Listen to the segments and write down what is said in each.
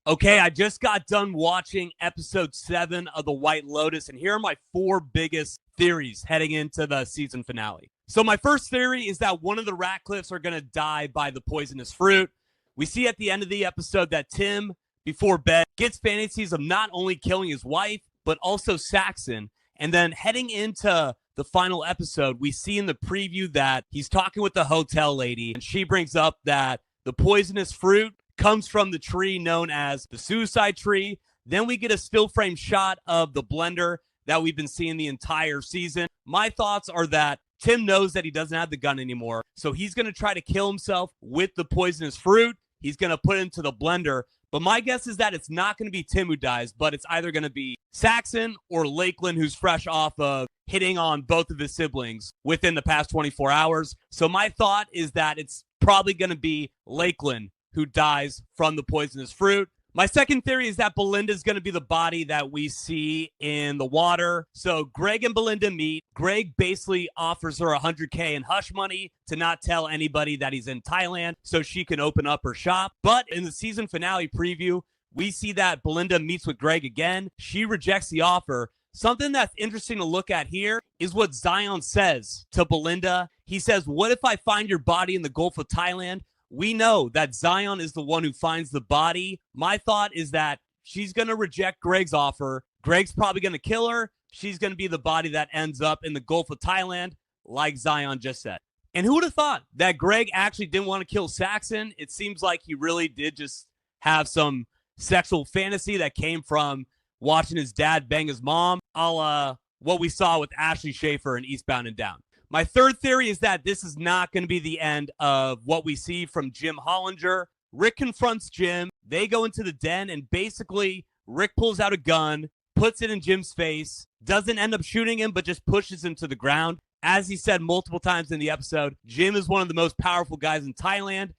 Okay, I just got done watching episode 7 of The White Lotus, and here are my 4 biggest theories heading into the season finale. So, my first theory is that one of the Ratcliffes are going to die by the poisonous fruit. We see at the end of the episode that Tim, before bed, gets fantasies of not only killing his wife, but also Saxon. And then heading into the final episode, we see in the preview that he's talking with the hotel lady, and she brings up that the poisonous fruit comes from the tree known as the suicide tree. Then we get a still frame shot of the blender that we've been seeing the entire season. My thoughts are that Tim knows that he doesn't have the gun anymore, so he's going to try to kill himself with the poisonous fruit. He's going to put it into the blender. But my guess is that it's not going to be Tim who dies, but it's either going to be Saxon or Lakeland, who's fresh off of hitting on both of his siblings within the past 24 hours. So my thought is that it's probably going to be Lakeland who dies from the poisonous fruit. My second theory is that Belinda's going to be the body that we see in the water. So Greg and Belinda meet. Greg basically offers her $100K in hush money to not tell anybody that he's in Thailand so she can open up her shop. But in the season finale preview, we see that Belinda meets with Greg again. She rejects the offer. Something that's interesting to look at here is what Zion says to Belinda. He says, "What if I find your body in the Gulf of Thailand?" We know that Zion is the one who finds the body. My thought is that she's going to reject Greg's offer. Greg's probably going to kill her. She's going to be the body that ends up in the Gulf of Thailand, like Zion just said. And who would have thought that Greg actually didn't want to kill Saxon? It seems like he really did just have some sexual fantasy that came from watching his dad bang his mom, a la what we saw with Ashley Schaefer in Eastbound and Down. My third theory is that this is not going to be the end of what we see from Jim Hollinger. Rick confronts Jim. They go into the den, and basically Rick pulls out a gun, puts it in Jim's face, doesn't end up shooting him, but just pushes him to the ground. As he said multiple times in the episode, Jim is one of the most powerful guys in Thailand.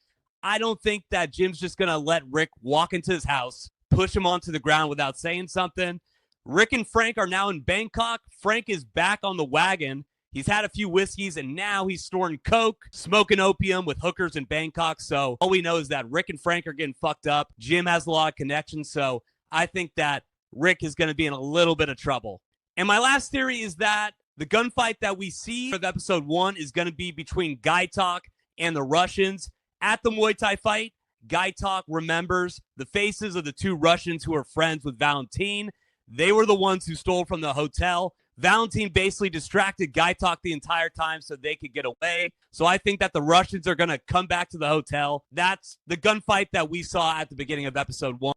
I don't think that Jim's just going to let Rick walk into his house, push him onto the ground without saying something. Rick and Frank are now in Bangkok. Frank is back on the wagon. He's had a few whiskeys, and now he's storing coke, smoking opium with hookers in Bangkok. So all we know is that Rick and Frank are getting fucked up. Jim has a lot of connections, so I think that Rick is going to be in a little bit of trouble. And my last theory is that the gunfight that we see of episode 1 is going to be between Guy Talk and the Russians. At the Muay Thai fight, Guy Talk remembers the faces of the 2 Russians who are friends with Valentine. They were the ones who stole from the hotel. Valentine basically distracted Guy Talk the entire time so they could get away. So I think that the Russians are going to come back to the hotel. That's the gunfight that we saw at the beginning of episode 1.